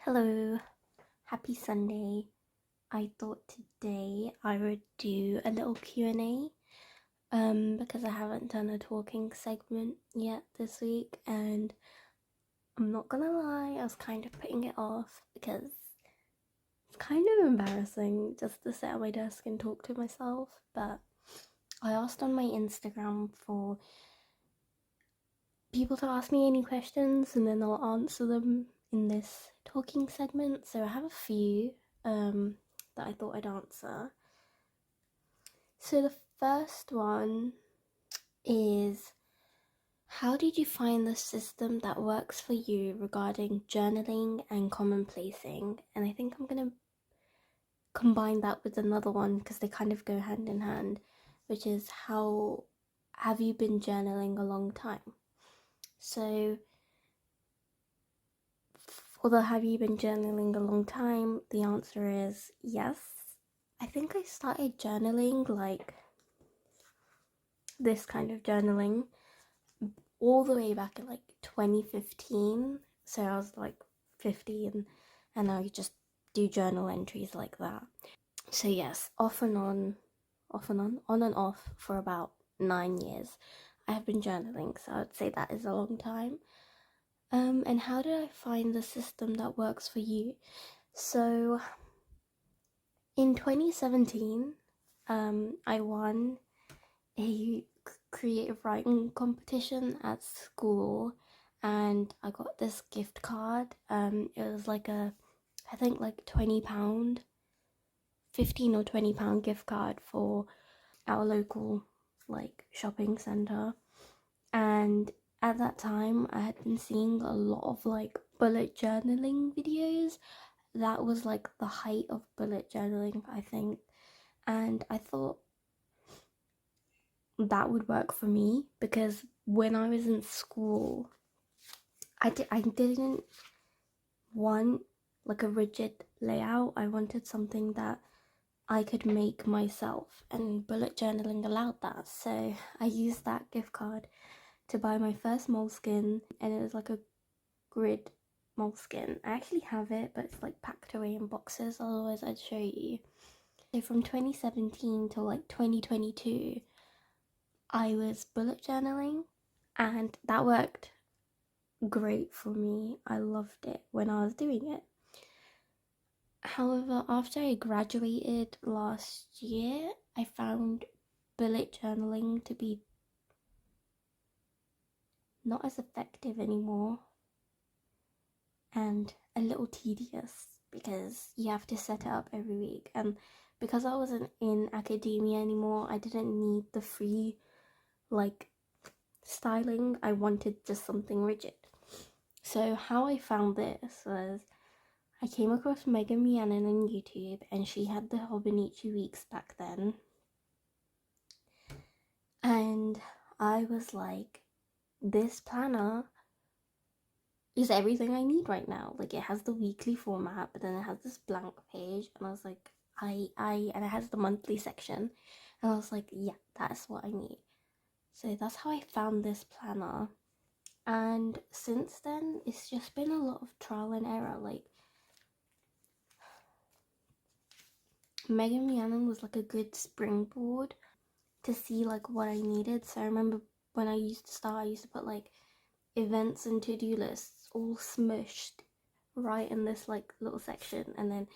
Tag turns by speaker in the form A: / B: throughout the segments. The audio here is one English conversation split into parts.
A: Hello, happy Sunday. I thought today I would do a little Q&A because I haven't done a talking segment yet this week, and I'm not gonna lie, I was kind of putting it off because it's kind of embarrassing just to sit at my desk and talk to myself. But I asked on my Instagram for people to ask me any questions and then I'll answer them in this talking segment. So I have a few that I thought I'd answer. So the first one is, how did you find the system that works for you regarding journaling and commonplacing? And I think I'm going to combine that with another one because they kind of go hand in hand, which is, how have you been journaling a long time? So for the have you been journaling a long time, the answer is yes. I think I started journaling, like this kind of journaling, all the way back in like 2015. So I was like 15 and I just do journal entries like that. So yes, off and on and off for about 9 years I have been journaling, so I'd say that is a long time. And how did I find the system that works for you? So in 2017, I won a creative writing competition at school, and I got this gift card. It was like I think like £20, 15 or £20 gift card for our local like shopping centre. And at that time I had been seeing a lot of like bullet journaling videos. That was like the height of bullet journaling, I think, and I thought that would work for me because when I was in school, I didn't want like a rigid layout. I wanted something that I could make myself, and bullet journaling allowed that. So I used that gift card to buy my first moleskin, and it was like a grid moleskin. I actually have it, but it's like packed away in boxes, otherwise I'd show you. So from 2017 to like 2022, I was bullet journaling, and that worked great for me. I loved it when I was doing it. However, after I graduated last year, I found bullet journaling to be not as effective anymore and a little tedious because you have to set it up every week. And because I wasn't in academia anymore, I didn't need the free like styling. I wanted just something rigid. So how I found this was, I came across Megan Rhiannon on YouTube, and she had the Hobonichi Weeks back then. And I was like, this planner is everything I need right now. Like, it has the weekly format, but then it has this blank page, and I was like, and it has the monthly section, and I was like, yeah, that's what I need. So that's how I found this planner. And since then, it's just been a lot of trial and error. Like, Megan Rhiannon was like a good springboard to see like what I needed. So I remember when I used to start, I used to put like events and to-do lists all smushed right in this like little section, and then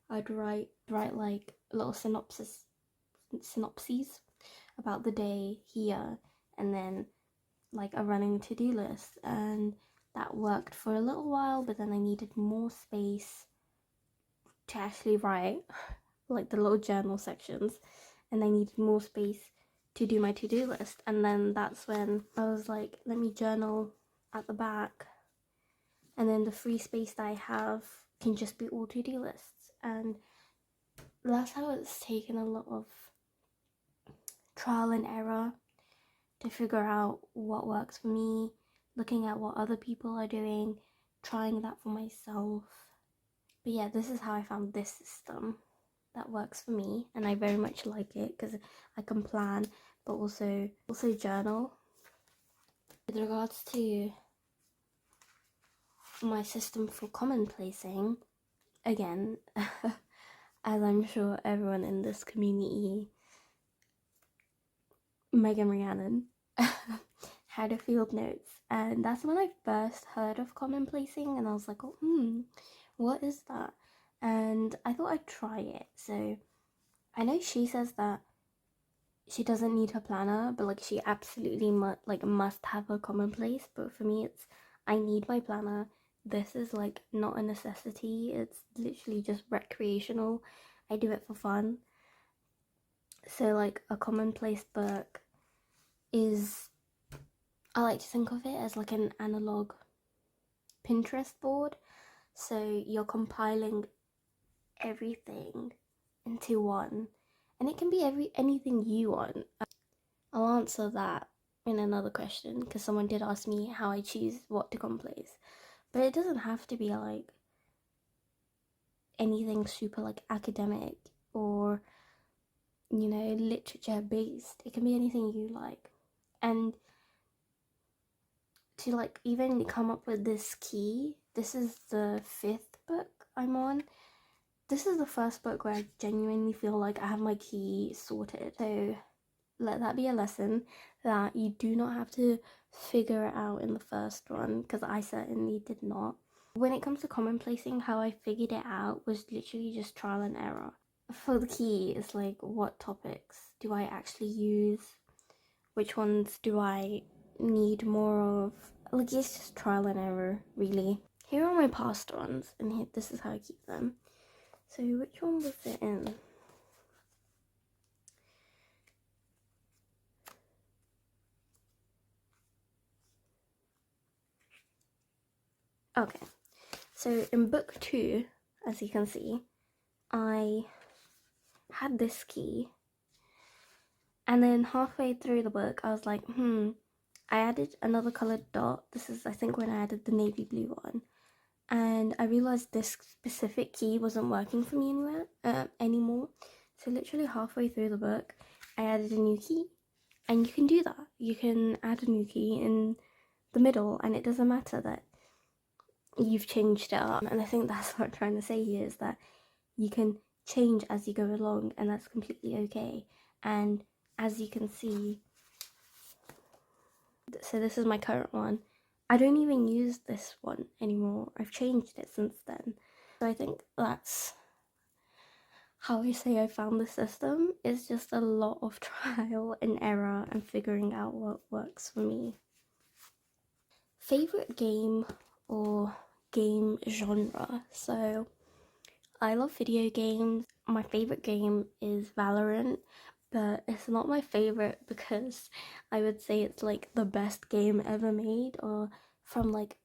A: I'd write like little synopses about the day here, and then like a running to-do list, and that worked for a little while. But then I needed more space to actually write like the little journal sections, and I needed more space to do my to-do list. And then that's when I was like, let me journal at the back, and then the free space that I have can just be all to-do lists. And that's how it's taken a lot of trial and error to figure out what works for me, looking at what other people are doing, trying that for myself. But yeah, this is how I found this system that works for me, and I very much like it because I can plan but also journal. With regards to my system for commonplacing, again, as I'm sure everyone in this community, Megan Rhiannon, had a field notes, and that's when I first heard of commonplacing, and I was like, oh, what is that? And I thought I'd try it. So I know she says that she doesn't need her planner, but like she absolutely must have her commonplace. But for me, it's I need my planner. This is like not a necessity. It's literally just recreational. I do it for fun. So like a commonplace book is, I like to think of it as like an analog Pinterest board. So you're compiling everything into one, and it can be anything you want. I'll answer that in another question because someone did ask me how I choose what to commonplace, but it doesn't have to be like anything super like academic or literature based. It can be anything you like. And to like even come up with this key, this is the 5th book I'm on. This is the first book where I genuinely feel like I have my key sorted. So let that be a lesson that you do not have to figure it out in the first one, because I certainly did not. When it comes to commonplacing, how I figured it out was literally just trial and error. For the key, it's like, what topics do I actually use? Which ones do I need more of? Like, it's just trial and error, really. Here are my past ones, and this is how I keep them. So which one was it in? Okay, so in book 2, as you can see, I had this key, and then halfway through the book I was like, I added another colored dot. This is, I think, when I added the navy blue one, and I realized this specific key wasn't working for me anymore. So literally halfway through the book I added a new key, and you can do that. You can add a new key in the middle, and it doesn't matter that you've changed it up. And I think that's what I'm trying to say here, is that you can change as you go along, and that's completely okay. And as you can see, so this is my current one. I don't even use this one anymore. I've changed it since then. So I think that's how I say I found the system. It's just a lot of trial and error and figuring out what works for me. Favorite game or game genre? So I love video games. My favorite game is Valorant, but it's not my favorite because I would say it's like the best game ever made, or from like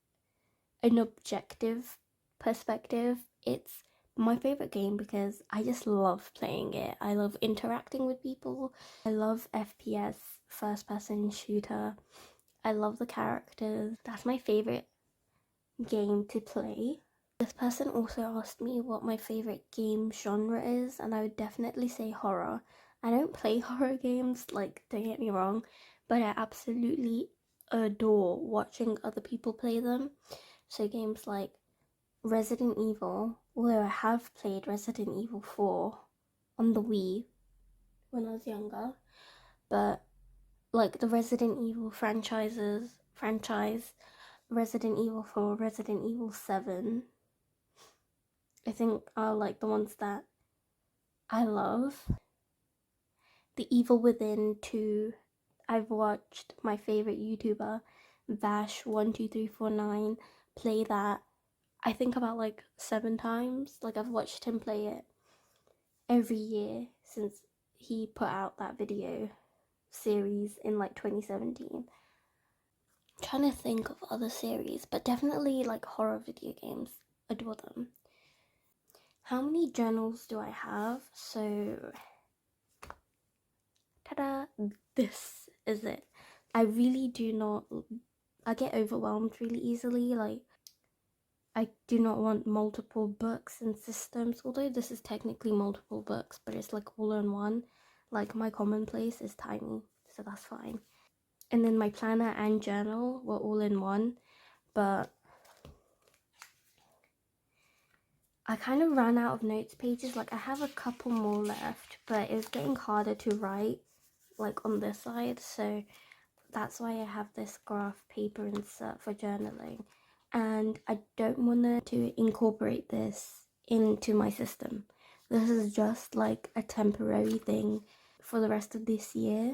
A: an objective perspective, it's my favorite game because I just love playing it. I love interacting with people. I love FPS, first person shooter. I love the characters. That's my favorite game to play. This person also asked me what my favorite game genre is, and I would definitely say horror. I don't play horror games, like, don't get me wrong, but I absolutely adore watching other people play them. So games like Resident Evil, although I have played Resident Evil 4 on the Wii when I was younger, but like the Resident Evil franchise, Resident Evil 4, Resident Evil 7, I think are like the ones that I love. The Evil Within 2, I've watched my favorite YouTuber, Vash12349, play that, I think about like 7 times. Like, I've watched him play it every year since he put out that video series in like 2017. I'm trying to think of other series, but definitely like horror video games. Adore them. How many journals do I have? So ta-da, this is it. I really do not, I get overwhelmed really easily. Like, I do not want multiple books and systems, although this is technically multiple books, but it's like all in one. Like, my Commonplace is tiny, so that's fine. And then my planner and journal were all in one, but I kind of ran out of notes pages. Like, I have a couple more left, but it was getting harder to write, like, on this side, so that's why I have this graph paper insert for journaling. And I don't want to incorporate this into my system. This is just like a temporary thing for the rest of this year.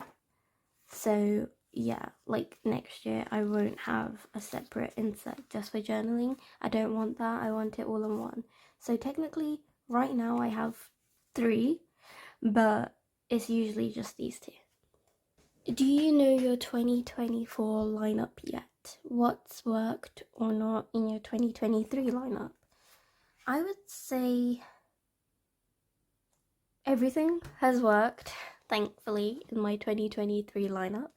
A: So yeah, like next year I won't have a separate insert just for journaling. I don't want that. I want it all in one. So technically right now I have 3, but it's usually just these 2. Do you know your 2024 lineup yet? What's worked or not in your 2023 lineup? I would say everything has worked, thankfully, in my 2023 lineup.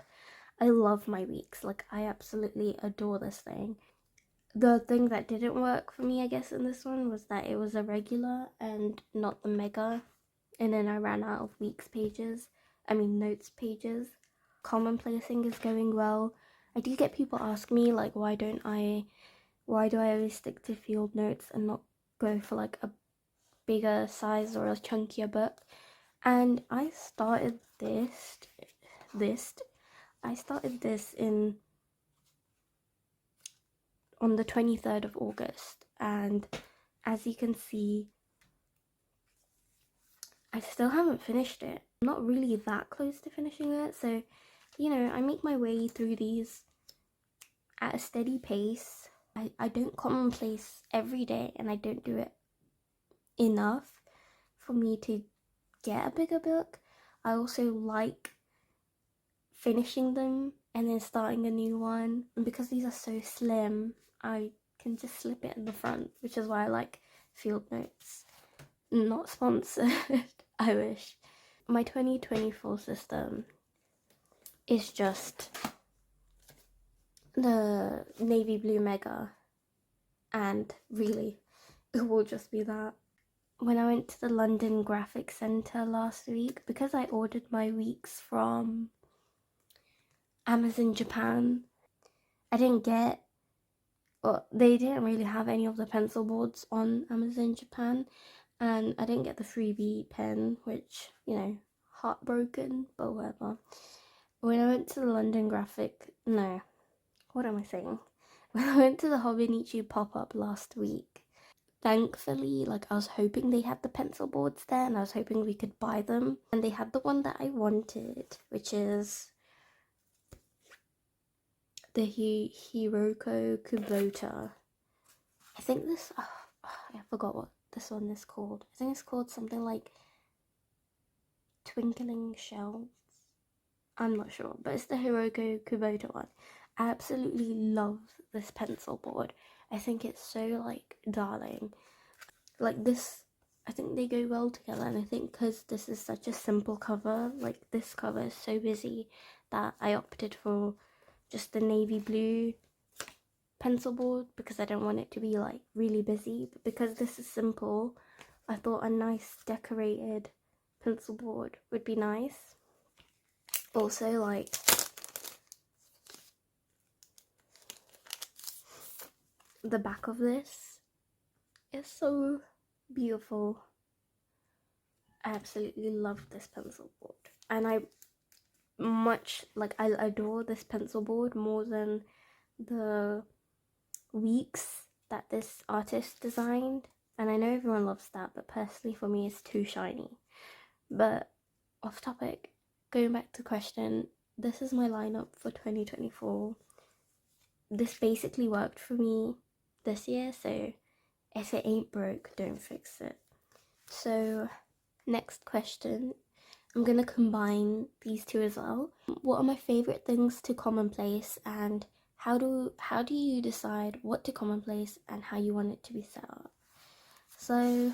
A: I love my weeks. Like, I absolutely adore this thing. The thing that didn't work for me, I guess, in this one was that it was a regular and not the mega. And then I ran out of notes pages. Commonplacing is going well. I do get people ask me like, why do I always stick to field notes and not go for like a bigger size or a chunkier book? And I started this on the 23rd of August, and as you can see, I still haven't finished it. I'm not really that close to finishing it, so you know, I make my way through these at a steady pace. I don't commonplace every day, and I don't do it enough for me to get a bigger book. I also like finishing them and then starting a new one. And because these are so slim, I can just slip it in the front, which is why I like field notes. Not sponsored, I wish. My 2024 system is just the navy blue mega, and really it will just be that. When I went to the London Graphic Centre last week, because I ordered my weeks from Amazon Japan, I didn't get, well, they didn't really have any of the pencil boards on Amazon Japan, and I didn't get the freebie pen, which, you know, heartbroken, but whatever. When I went to the London Graphic, no, what am I saying? When I went to the Hobonichi pop-up last week, thankfully, like, I was hoping they had the pencil boards there, and I was hoping we could buy them. And they had the one that I wanted, which is the Hiroko Kubota. I think this, I forgot what this one is called. I think it's called something like Twinkling Shells. I'm not sure, but it's the Hiroko Kubota one. I absolutely love this pencil board. I think it's so, like, darling. Like, this, I think they go well together, and I think because this is such a simple cover, like, this cover is so busy that I opted for just the navy blue pencil board because I don't want it to be, like, really busy. But because this is simple, I thought a nice decorated pencil board would be nice. Also, like, the back of this is so beautiful. I absolutely love this pencil board, and I adore this pencil board more than the weeks that this artist designed. And I know everyone loves that, but personally for me it's too shiny. But off topic, going back to question, this is my lineup for 2024. This basically worked for me this year, so if it ain't broke, don't fix it. So next question, I'm gonna combine these two as well. What are my favorite things to commonplace, and how do you decide what to commonplace and how you want it to be set up? So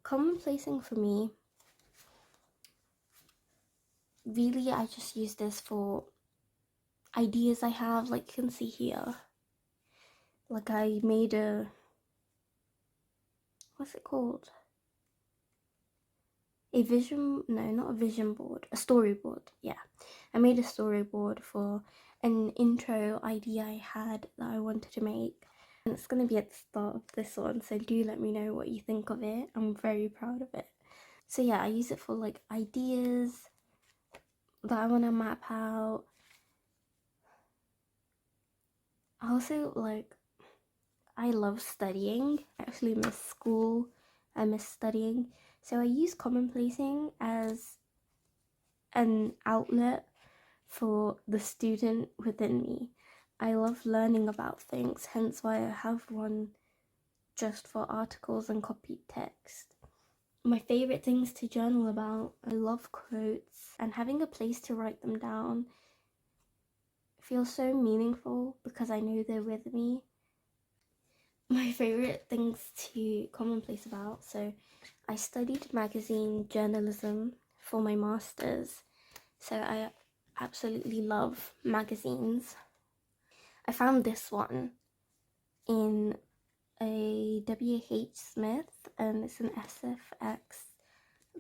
A: commonplacing for me really I just use this for ideas I have. Like you can see here, like I made a, what's it called? A vision, no, not a vision board, a storyboard. Yeah, I made a storyboard for an intro idea I had that I wanted to make. And it's going to be at the start of this one, so do let me know what you think of it. I'm very proud of it. So yeah, I use it for like ideas that I want to map out. I also I love studying. I actually miss school. I miss studying. So I use Commonplacing as an outlet for the student within me. I love learning about things, hence why I have one just for articles and copied text. My favourite things to journal about, I love quotes, and having a place to write them down feels so meaningful because I know they're with me. My favourite things to commonplace about, so I studied magazine journalism for my masters, so I absolutely love magazines. I found this one in a W.H. Smith, and it's an SFX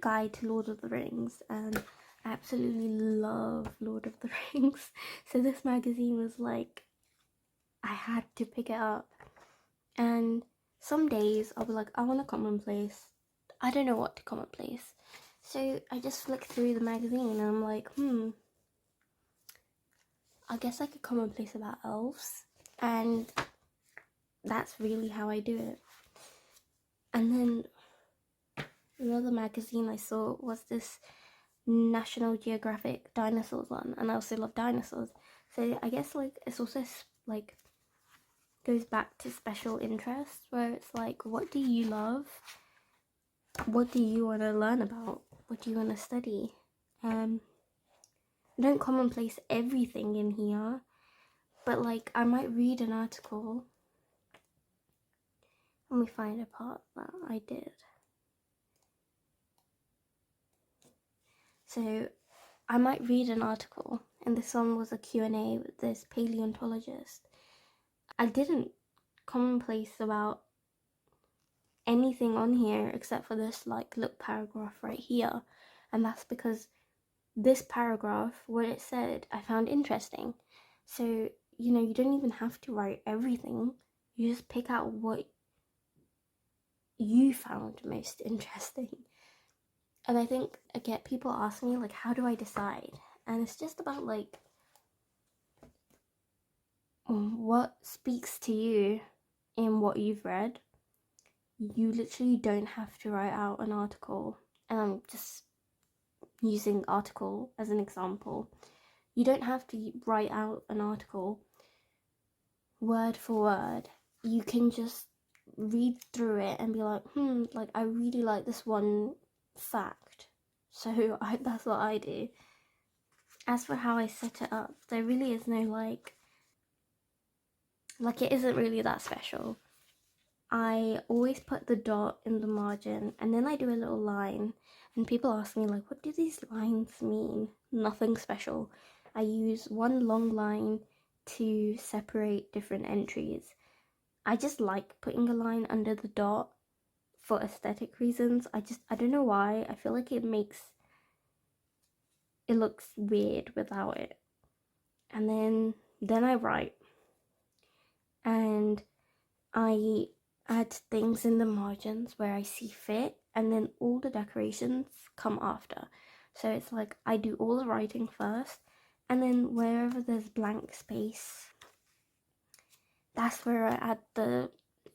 A: guide to Lord of the Rings, and I absolutely love Lord of the Rings. So this magazine was like, I had to pick it up. And some days I'll be like, I want a commonplace. I don't know what to commonplace. So I just flick through the magazine and I'm like, I guess I could commonplace about elves. And that's really how I do it. And then the other magazine I saw was this National Geographic dinosaurs one, and I also love dinosaurs. So I guess like it's also like goes back to special interests, where it's like, what do you love? What do you want to learn about? What do you want to study? I don't commonplace everything in here, but like I might read an article. Let me find a part that I did. So I might read an article, and this one was a Q&A with this paleontologist. I didn't commonplace about anything on here except for this like little paragraph right here, and that's because this paragraph, what it said, I found interesting. So you don't even have to write everything. You just pick out what you found most interesting. And I think I get people ask me like, how do I decide? And it's just about like what speaks to you in what you've read. You literally don't have to write out an article, and I'm just using article as an example. You don't have to write out an article word for word. You can just read through it and be like, like I really like this one fact. So that's what I do. As for how I set it up, there really is no like it isn't really that special. I always put the dot in the margin and then I do a little line, and people ask me like, what do these lines mean? Nothing special. I use one long line to separate different entries. I just like putting a line under the dot for aesthetic reasons. I don't know why. I feel like it looks weird without it. And then I write, and I add things in the margins where I see fit, and then all the decorations come after. So it's like I do all the writing first, and then wherever there's blank space, that's where I add the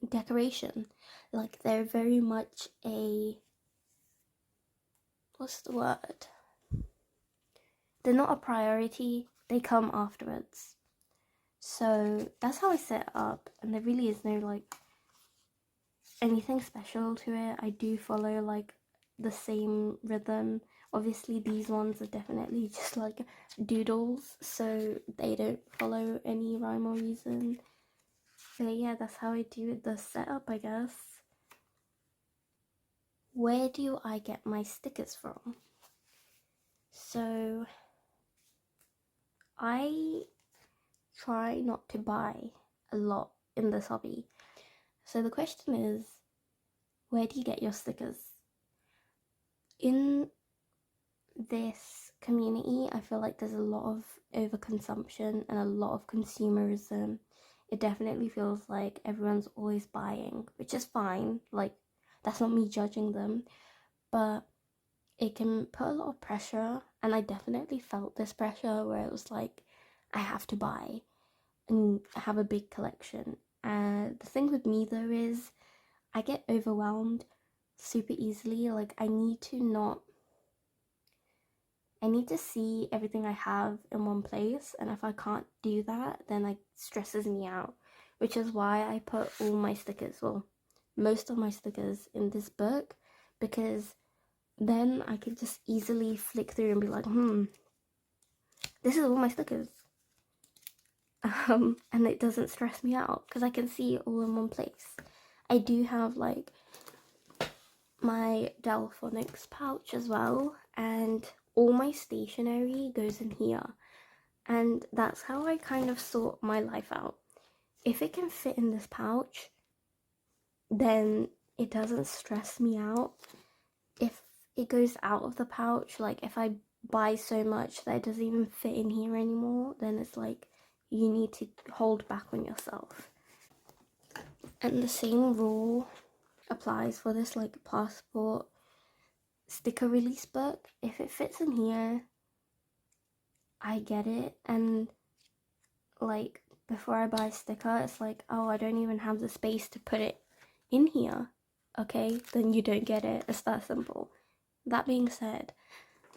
A: decoration. Like they're very much what's the word? They're not a priority, they come afterwards. So that's how I set it up, and there really is no like anything special to it. I do follow like the same rhythm. Obviously these ones are definitely just like doodles, so they don't follow any rhyme or reason. So yeah, that's how I do the setup, I guess. Where do I get my stickers from? So I try not to buy a lot in this hobby. So the question is, where do you get your stickers? In this community, I feel like there's a lot of overconsumption and a lot of consumerism. It definitely feels like everyone's always buying, which is fine. Like, that's not me judging them, but it can put a lot of pressure. And I definitely felt this pressure where it was like, I have to buy and have a big collection. And the thing with me though is, I get overwhelmed super easily. Like, I need to see everything I have in one place, and if I can't do that, then it stresses me out, which is why I put all my stickers, well, most of my stickers in this book, because then I can just easily flick through and be like, this is all my stickers. And it doesn't stress me out because I can see it all in one place. I do have like my Delphonics pouch as well, and all my stationery goes in here. And that's how I kind of sort my life out. If it can fit in this pouch, then it doesn't stress me out. If it goes out of the pouch, like if I buy so much that it doesn't even fit in here anymore, then it's like you need to hold back on yourself. And the same rule applies for this like passport sticker release book. If it fits in here, I get it. And like before I buy a sticker, it's like, oh, I don't even have the space to put it in here. Okay, then you don't get it. It's that simple. That being said,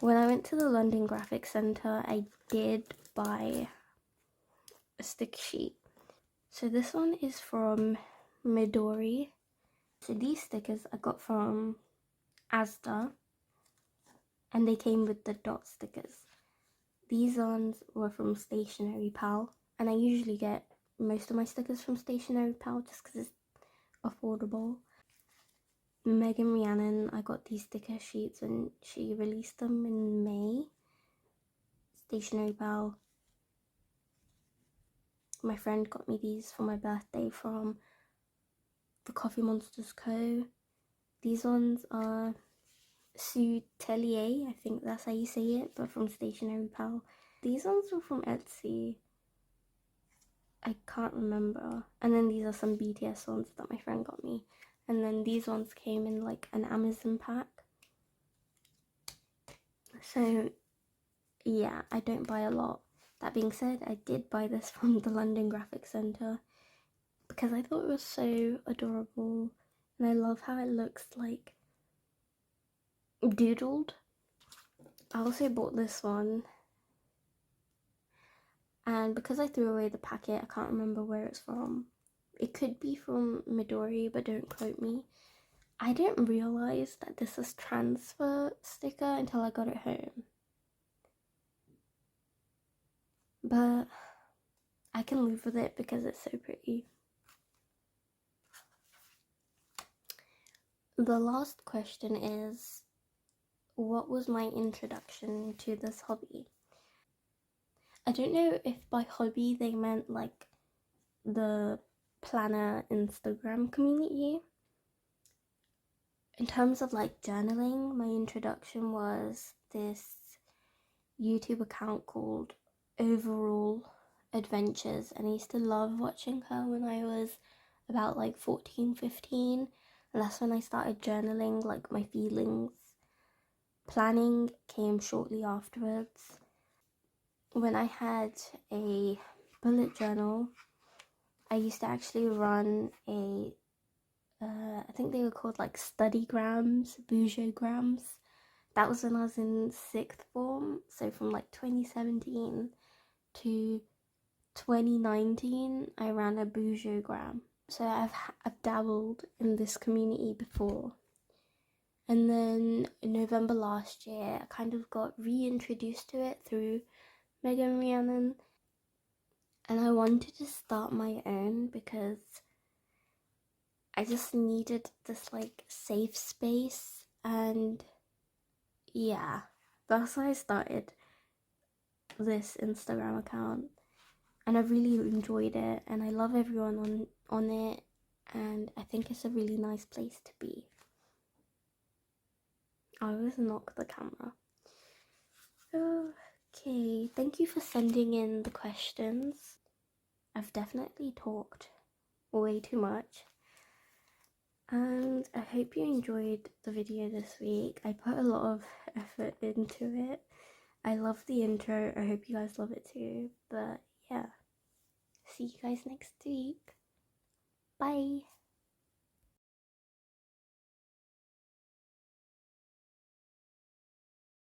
A: when I went to the London Graphic Centre, I did buy a stick sheet. So this one is from Midori. So these stickers I got from Asda, and they came with the dot stickers. These ones were from Stationery Pal, and I usually get most of my stickers from Stationery Pal just because it's affordable. Megan Rhiannon, I got these sticker sheets and she released them in May. Stationery Pal. My friend got me these for my birthday from the Coffee Monsters Co. These ones are Soutelier, I think that's how you say it, but from Stationery Pal. These ones were from Etsy. I can't remember. And then these are some BTS ones that my friend got me. And then these ones came in like an Amazon pack. So yeah, I don't buy a lot. That being said, I did buy this from the London Graphic Centre because I thought it was so adorable. And I love how it looks like doodled. I also bought this one. And because I threw away the packet, I can't remember where it's from. It could be from Midori, but don't quote me. I didn't realise that this is transfer sticker until I got it home. But I can live with it because it's so pretty. The last question is, what was my introduction to this hobby? I don't know if by hobby they meant like the planner Instagram community. In terms of like journaling, my introduction was this YouTube account called Overall Adventures, and I used to love watching her when I was about like 14, 15, and that's when I started journaling like my feelings. Planning came shortly afterwards. When I had a bullet journal, I used to actually run I think they were called like studygrams, bougeograms. That was when I was in 6th form, so from like 2017 to 2019, I ran a bougeogram. So I've dabbled in this community before. And then in November last year, I kind of got reintroduced to it through Megan Rhiannon. And I wanted to start my own because I just needed this like safe space, and yeah, That's why I started this Instagram account, and I really enjoyed it, and I love everyone on it, and I think it's a really nice place to be. I always knock the camera. Okay, thank you for sending in the questions. I've definitely talked way too much, and I hope you enjoyed the video this week. I put a lot of effort into it. I love the intro. I hope you guys love it too. But yeah, see you guys next week. Bye.